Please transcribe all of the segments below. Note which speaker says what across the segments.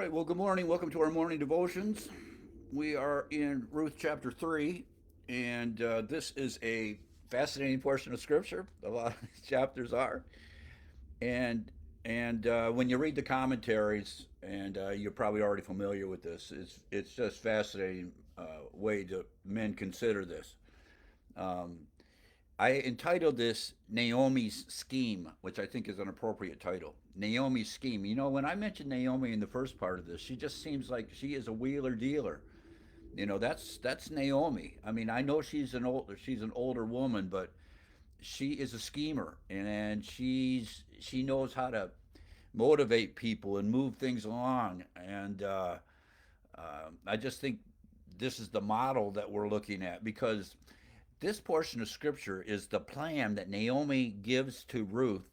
Speaker 1: right, well, good morning. Welcome to our morning devotions. We are in Ruth chapter 3, and this is a fascinating portion of Scripture. A lot of these chapters are. And when you read the commentaries, and you're probably already familiar with this, it's just fascinating way to men consider this. Um, I entitled this Naomi's Scheme, which I think is an appropriate title. Naomi's Scheme. You know, when I mentioned Naomi in the first part of this, she just seems like she is a wheeler dealer. You know, that's Naomi. I mean, I know she's an older woman, but she is a schemer, and she knows how to motivate people and move things along. And I just think this is the model that we're looking at, because this portion of scripture is the plan that Naomi gives to Ruth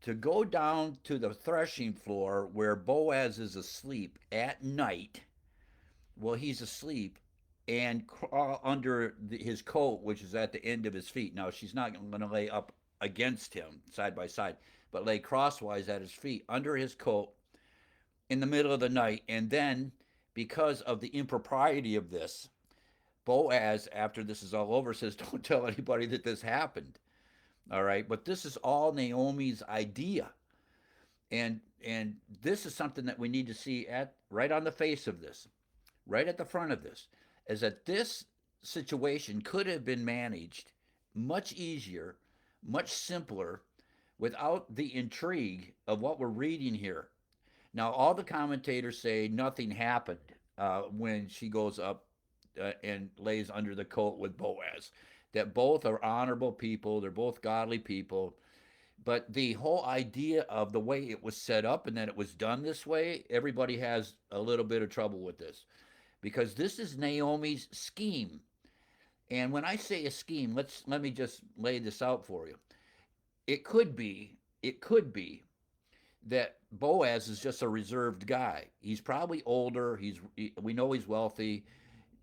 Speaker 1: to go down to the threshing floor where Boaz is asleep at night. Well, he's asleep, and crawl under his coat, which is at the end of his feet. Now, she's not going to lay up against him side by side, but lay crosswise at his feet under his coat in the middle of the night. And then, because of the impropriety of this, Boaz, after this is all over, says, "Don't tell anybody that this happened." All right, but this is all Naomi's idea, and this is something that we need to see at right on the face of this, right at the front of this, is that this situation could have been managed much easier, much simpler, without the intrigue of what we're reading here. Now, all the commentators say nothing happened when she goes up and lays under the coat with Boaz. That both are honorable people, they're both godly people. But the whole idea of the way it was set up and that it was done this way, everybody has a little bit of trouble with this, because this is Naomi's scheme. And when I say a scheme, let me just lay this out for you. It could be that Boaz is just a reserved guy. He's probably older. We know he's wealthy.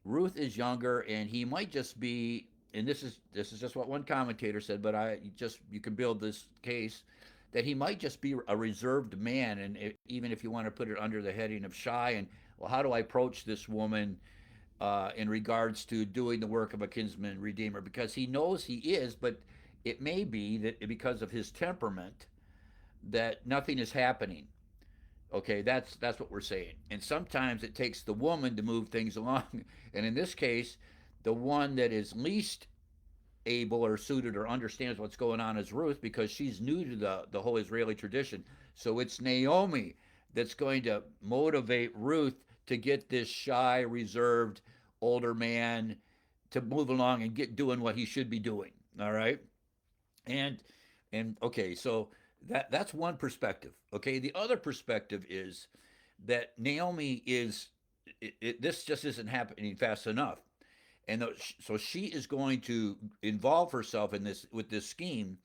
Speaker 1: Ruth is younger, and he might just be. And this is just what one commentator said, but you can build this case that he might just be a reserved man, and even if you want to put it under the heading of shy, and well, how do I approach this woman in regards to doing the work of a kinsman redeemer? Because he knows he is, but it may be that because of his temperament, that nothing is happening. Okay, that's what we're saying. And sometimes it takes the woman to move things along. And in this case, the one that is least able or suited or understands what's going on is Ruth, because she's new to the whole Israeli tradition. So it's Naomi that's going to motivate Ruth to get this shy, reserved older man to move along and get doing what he should be doing. All right. And okay, so that's one perspective. Okay, the other perspective is that Naomi is this just isn't happening fast enough, and so she is going to involve herself in this with this scheme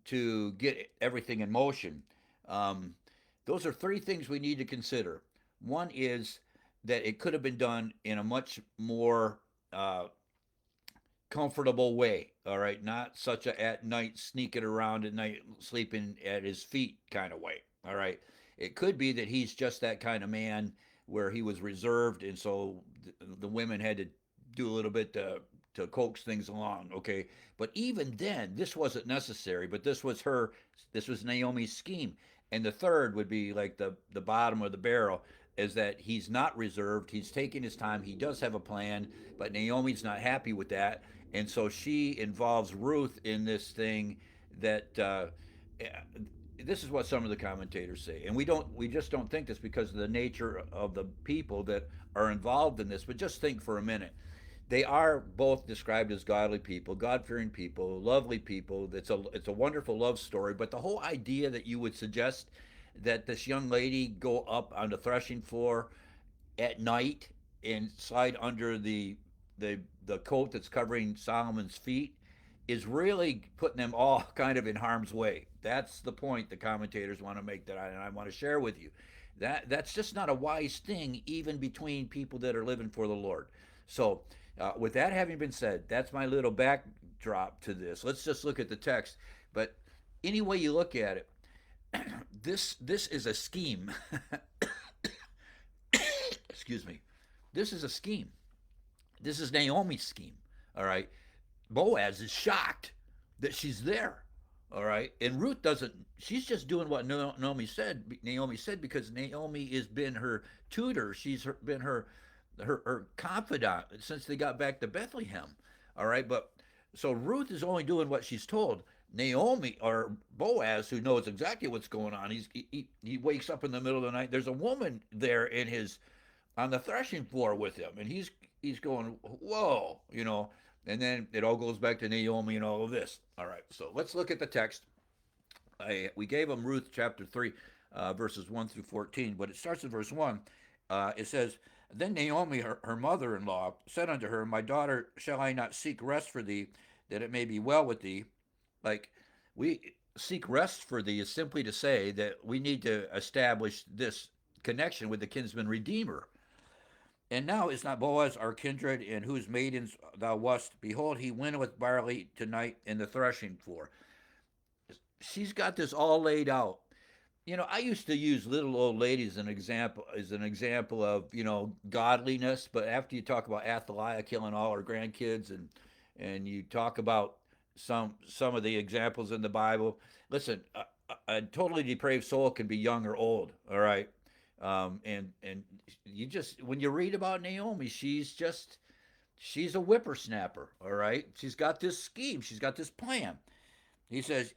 Speaker 1: to get everything in motion. Um, those are three things we need to consider. One is that it could have been done in a much more comfortable way. All right, not such a at night sneaking around at night sleeping at his feet kind of way. All right, it could be that he's just that kind of man where he was reserved, and so the women had to do a little bit to coax things along. Okay, but even then, this wasn't necessary. But this was Naomi's scheme. And the third would be like the bottom of the barrel, is that he's not reserved. He's taking his time. He does have a plan, but Naomi's not happy with that, and so she involves Ruth in this thing. That this is what some of the commentators say, and we just don't think this because of the nature of the people that are involved in this. But just think for a minute. They are both described as godly people, God-fearing people, lovely people. It's a wonderful love story. But the whole idea that you would suggest that this young lady go up on the threshing floor at night and slide under the coat that's covering Solomon's feet is really putting them all kind of in harm's way. That's the point the commentators want to make, that I want to share with you. That's just not a wise thing, even between people that are living for the Lord. So, with that having been said, that's my little backdrop to this. Let's just look at the text. But any way you look at it, this is a scheme. Excuse me. This is a scheme. This is Naomi's scheme. All right. Boaz is shocked that she's there. All right. And Ruth doesn't, she's just doing what Naomi said because Naomi has been her tutor. Been her confidant since they got back to Bethlehem. All right. But so Ruth is only doing what she's told. Naomi or Boaz, who knows exactly what's going on, he wakes up in the middle of the night. There's a woman there in his on the threshing floor with him, and he's going, whoa, and then it all goes back to Naomi and all of this. All right, so let's look at the text. We gave him Ruth chapter 3, verses 1 through 14, but it starts in verse 1. It says, Then Naomi, her mother in law, said unto her, My daughter, shall I not seek rest for thee, that it may be well with thee? Like, we seek rest for thee is simply to say that we need to establish this connection with the kinsman redeemer. And now is not Boaz our kindred, in whose maidens thou wast? Behold, he winnoweth barley tonight in the threshing floor. She's got this all laid out. I used to use little old ladies as an example of godliness. But after you talk about Athaliah killing all her grandkids, and you talk about some of the examples in the Bible, listen, a totally depraved soul can be young or old. All right, and you just when you read about Naomi, she's a whippersnapper. All right, she's got this scheme, she's got this plan. He says,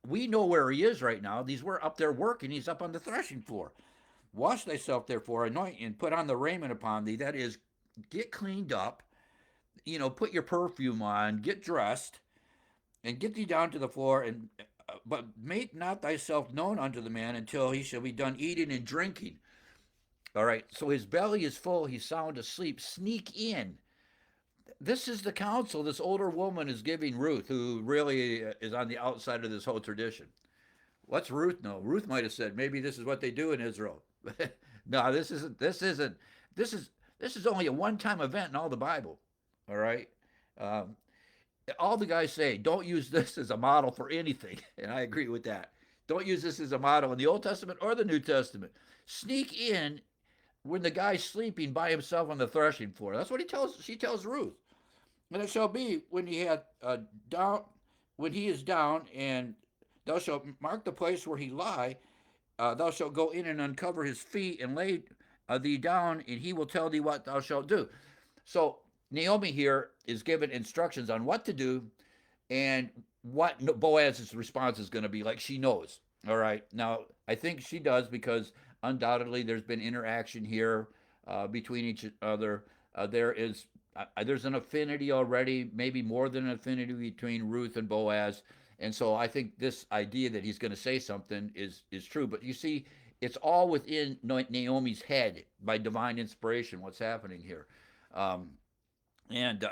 Speaker 1: we know where he is right now. We're up there working. He's up on the threshing floor. Wash thyself, therefore, anoint, and put on the raiment upon thee. That is, get cleaned up, put your perfume on, get dressed, and get thee down to the floor, but make not thyself known unto the man until he shall be done eating and drinking. All right, so his belly is full, he's sound asleep. Sneak in. This is the counsel this older woman is giving Ruth, who really is on the outside of this whole tradition. What's Ruth know? Ruth might have said, maybe this is what they do in Israel. No, this isn't. This is only a one-time event in all the Bible. All right. All the guys say, don't use this as a model for anything, and I agree with that. Don't use this as a model in the Old Testament or the New Testament. Sneak in when the guy's sleeping by himself on the threshing floor. That's what she tells Ruth. And it shall be when he is down, and thou shalt mark the place where he lie. Thou shalt go in and uncover his feet and lay thee down, and he will tell thee what thou shalt do. So Naomi here is given instructions on what to do and what Boaz's response is going to be. Like, she knows. All right. Now, I think she does because undoubtedly there's been interaction here between each other. There's an affinity already, maybe more than an affinity between Ruth and Boaz. And so I think this idea that he's going to say something is true. But you see, it's all within Naomi's head by divine inspiration, what's happening here. And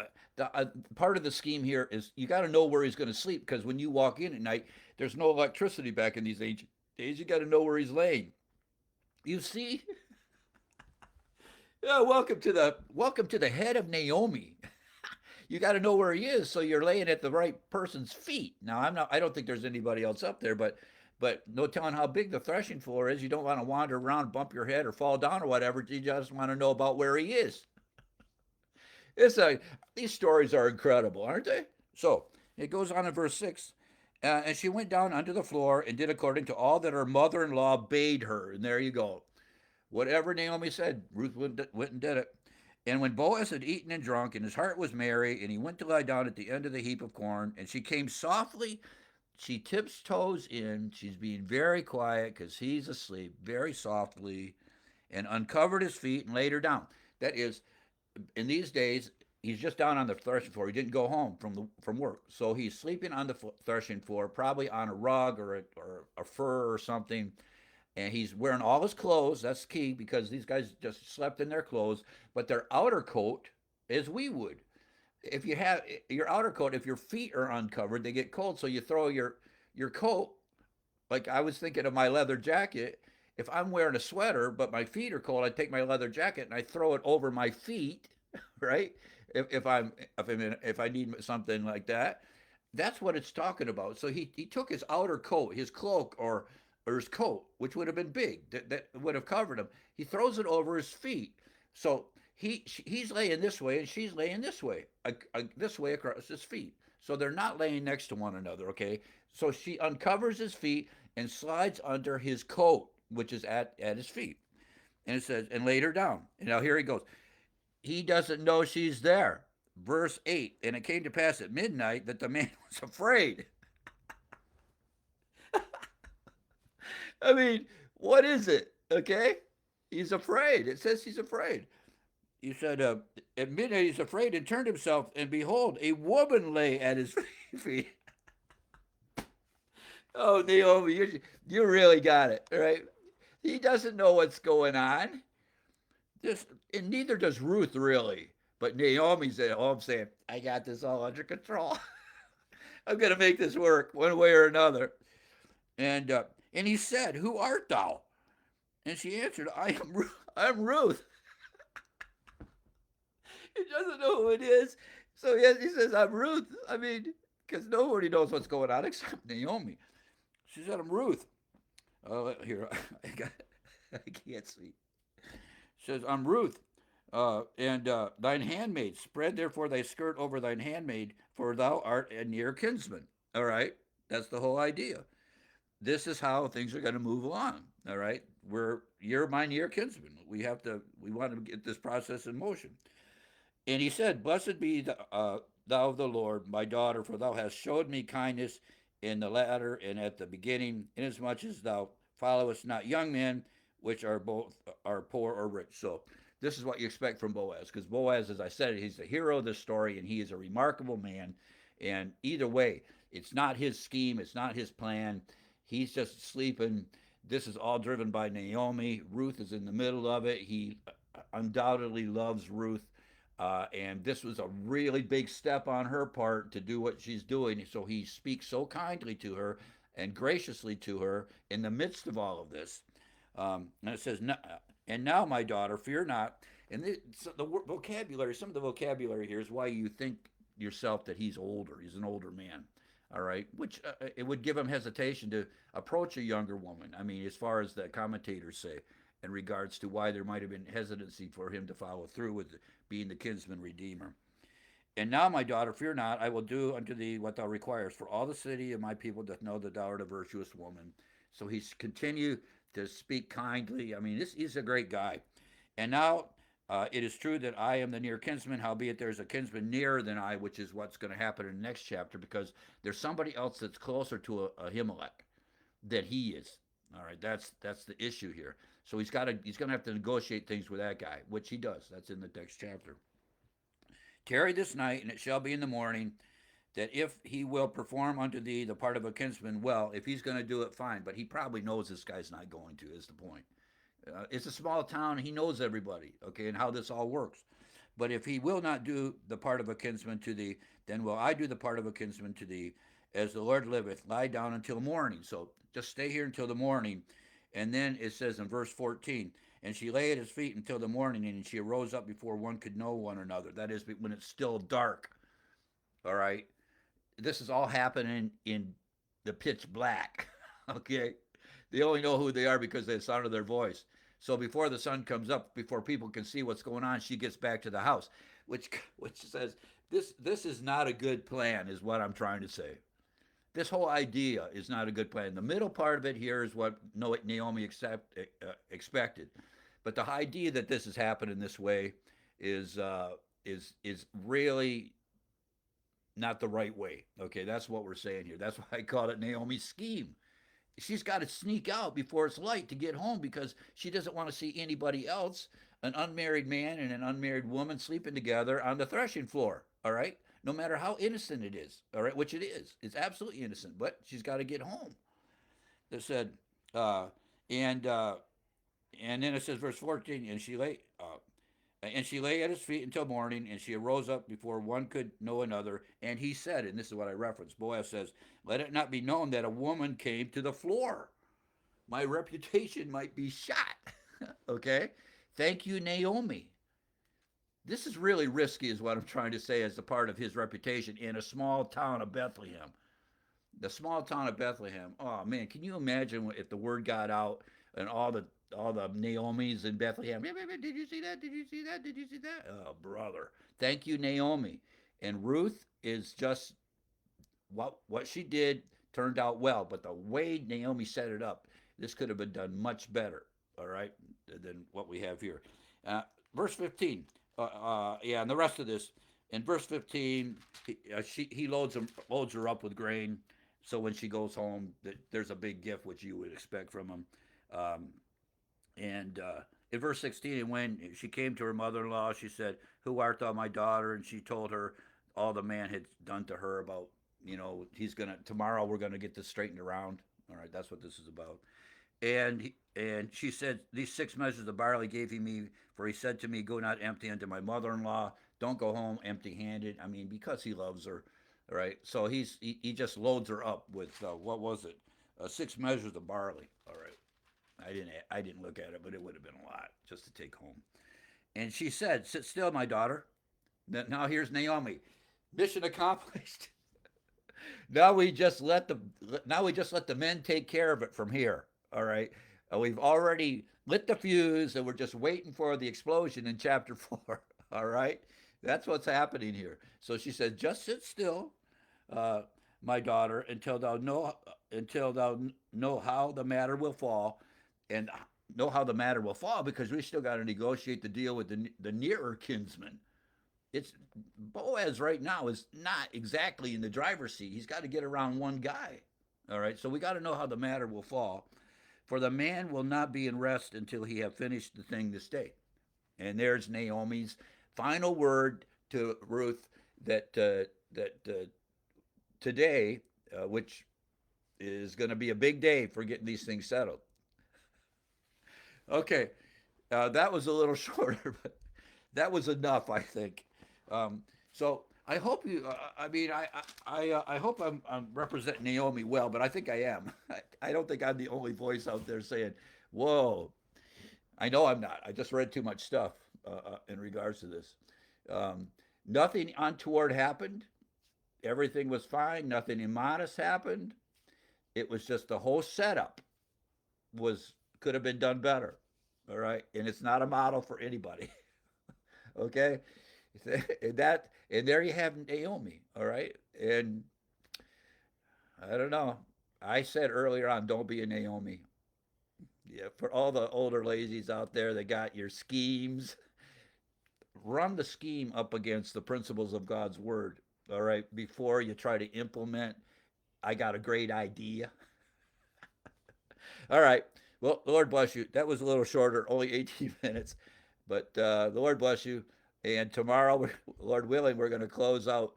Speaker 1: part of the scheme here is you got to know where he's going to sleep, because when you walk in at night, there's no electricity back in these ancient days. You got to know where he's laying. You see? Yeah, welcome to the head of Naomi. You got to know where he is, so you're laying at the right person's feet. Now, I don't think there's anybody else up there, but no telling how big the threshing floor is. You don't want to wander around, bump your head, or fall down or whatever. You just want to know about where he is. These stories are incredible, aren't they? So it goes on in verse 6. And she went down unto the floor and did according to all that her mother-in-law bade her. And there you go. Whatever Naomi said, Ruth went and did it. And when Boaz had eaten and drunk, and his heart was merry, and he went to lie down at the end of the heap of corn, and she came softly, she tips toes in, she's being very quiet because he's asleep, very softly, and uncovered his feet and laid her down. That is, in these days, he's just down on the threshing floor. He didn't go home from work. So he's sleeping on the threshing floor, probably on a rug or a fur or something. And he's wearing all his clothes. That's key, because these guys just slept in their clothes. But their outer coat, as we would. If you have your outer coat, if your feet are uncovered, they get cold. So you throw your coat, like I was thinking of my leather jacket. If I'm wearing a sweater, but my feet are cold, I take my leather jacket and I throw it over my feet, right? If I need something like that. That's what it's talking about. So he took his outer coat, his cloak, or his coat, which would have been big, that would have covered him. He throws it over his feet. So he's laying this way and she's laying this way across his feet. So they're not laying next to one another, okay? So she uncovers his feet and slides under his coat, which is at his feet. And it says, and laid her down. And now here he goes. He doesn't know she's there. Verse 8, and it came to pass at midnight that the man was afraid. I mean, what is it? Okay? He's afraid. It says he's afraid. He said, at midnight he's afraid and turned himself, and behold, a woman lay at his feet. Oh, Naomi, you really got it, right? He doesn't know what's going on. Just, and neither does Ruth really. But Naomi's at home saying, I got this all under control. I'm going to make this work one way or another. And he said, who art thou? And she answered, I'm Ruth. He doesn't know who it is. So yes, he says, I'm Ruth. I mean, because nobody knows what's going on except Naomi. She said, I'm Ruth. Oh, here, I can't see. She says, I'm Ruth. And thine handmaid, spread therefore thy skirt over thine handmaid, for thou art a near kinsman. All right? That's the whole idea. This is how things are going to move along. All right? You're my near kinsman. We want to get this process in motion. And he said, Blessed be thou of the Lord, my daughter, for thou hast showed me kindness in the latter and at the beginning, inasmuch as thou followest not young men, which are poor or rich. So this is what you expect from Boaz, because Boaz, as I said, he's the hero of the story, and he is a remarkable man. And either way, it's not his scheme, it's not his plan. He's just sleeping. This is all driven by Naomi. Ruth is in the middle of it. He undoubtedly loves Ruth. And this was a really big step on her part to do what she's doing. So he speaks so kindly to her and graciously to her in the midst of all of this. And it says, and now, my daughter, fear not. And the vocabulary, some of the vocabulary here is why you think yourself that he's older. He's an older man. All right, which it would give him hesitation to approach a younger woman. I mean, as far as the commentators say, in regards to why there might have been hesitancy for him to follow through with being the kinsman redeemer. And now, my daughter, fear not, I will do unto thee what thou requirest, for all the city of my people doth know that thou art a virtuous woman. So he's continued to speak kindly. I mean, he's a great guy. And now it is true that I am the near kinsman, howbeit there's a kinsman nearer than I, which is what's going to happen in the next chapter, because there's somebody else that's closer to a Ahimelech than he is. All right, that's the issue here. So he's going to have to negotiate things with that guy, which he does. That's in the next chapter. Tarry this night, and it shall be in the morning that if he will perform unto thee the part of a kinsman, well, if he's going to do it, fine. But he probably knows this guy's not going to, is the point. It's a small town. He knows everybody, okay, and how this all works. But if he will not do the part of a kinsman to thee, then will I do the part of a kinsman to thee, as the Lord liveth. Lie down until morning. So just stay here until the morning. And then it says in verse 14, and she lay at his feet until the morning, and she arose up before one could know one another. That is, when it's still dark. All right? This is all happening in the pitch black. Okay? They only know who they are because of the sound of their voice. So before the sun comes up, before people can see what's going on, she gets back to the house, which says this is not a good plan, is what I'm trying to say. This whole idea is not a good plan. The middle part of it here is what Naomi expected, but the idea that this has happened in this way is is really not the right way. Okay, that's what we're saying here. That's why I call it Naomi's scheme. She's got to sneak out before it's light to get home because she doesn't want to see anybody else, an unmarried man and an unmarried woman, sleeping together on the threshing floor. All right, no matter how innocent it is. All right, which it is. It's absolutely innocent, but she's got to get home. They said, uh, and uh, and then it says, verse 14, and she lay at his feet until morning, and she arose up before one could know another. And he said, and this is what I referenced, Boaz says, let it not be known that a woman came to the floor. My reputation might be shot. Okay? Thank you, Naomi. This is really risky, is what I'm trying to say, as a part of his reputation in a small town of Bethlehem. The small town of Bethlehem. Oh, man, can you imagine if the word got out and all all the Naomi's in Bethlehem. Did you see that? Did you see that? Did you see that? Oh, brother. Thank you, Naomi. And Ruth is just what she did turned out well, but the way Naomi set it up, this could have been done much better. All right, than what we have here. Uh, Verse 15. Yeah, and the rest of this in verse 15, he loads her up with grain. So when she goes home, there's a big gift which you would expect from him. Um, and in verse 16, and when she came to her mother in law, she said, "Who art thou, my daughter?" And she told her all the man had done to her about, he's going to, tomorrow we're going to get this straightened around. All right, that's what this is about. And she said, "These 6 measures of barley gave he me, for he said to me, Go not empty unto my mother in law. Don't go home empty handed." I mean, because he loves her. All right. So he just loads her up with, what was it? 6 measures of barley. All right. I didn't look at it, but it would have been a lot just to take home. And she said, "Sit still, my daughter." Now here's Naomi. Mission accomplished. Now we just let the men take care of it from here. All right. We've already lit the fuse, and we're just waiting for the explosion in chapter 4. All right. That's what's happening here. So she said, "Just sit still, uh, my daughter, until thou know how the matter will fall, and know how the matter will fall, because we still got to negotiate the deal with the nearer kinsman. It's Boaz right now is not exactly in the driver's seat. He's got to get around one guy. All right, so we got to know how the matter will fall. For the man will not be in rest until he have finished the thing this day." And there's Naomi's final word to Ruth that today, which is going to be a big day for getting these things settled. Okay, that was a little shorter, but that was enough, I think. So I hope you. I mean, I hope I'm representing Naomi well, but I think I am. I don't think I'm the only voice out there saying, "Whoa." I know I'm not. I just read too much stuff in regards to this. Um, Nothing untoward happened. Everything was fine. Nothing immodest happened. It was just the whole setup was could have been done better. All right, and it's not a model for anybody. Okay, and there you have Naomi. All right, and I don't know. I said earlier on, don't be a Naomi. Yeah, for all the older lazies out there that got your schemes, run the scheme up against the principles of God's word. All right, before you try to implement, I got a great idea. All right. Well, the Lord bless you. That was a little shorter, only 18 minutes, but the Lord bless you. And tomorrow, Lord willing, we're going to close out.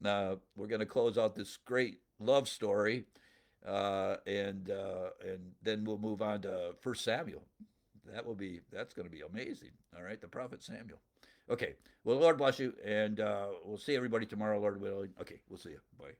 Speaker 1: We're going to close out this great love story, and then we'll move on to First Samuel. That's going to be amazing. All right, the prophet Samuel. Okay. Well, Lord bless you, and we'll see everybody tomorrow, Lord willing. Okay, we'll see you. Bye.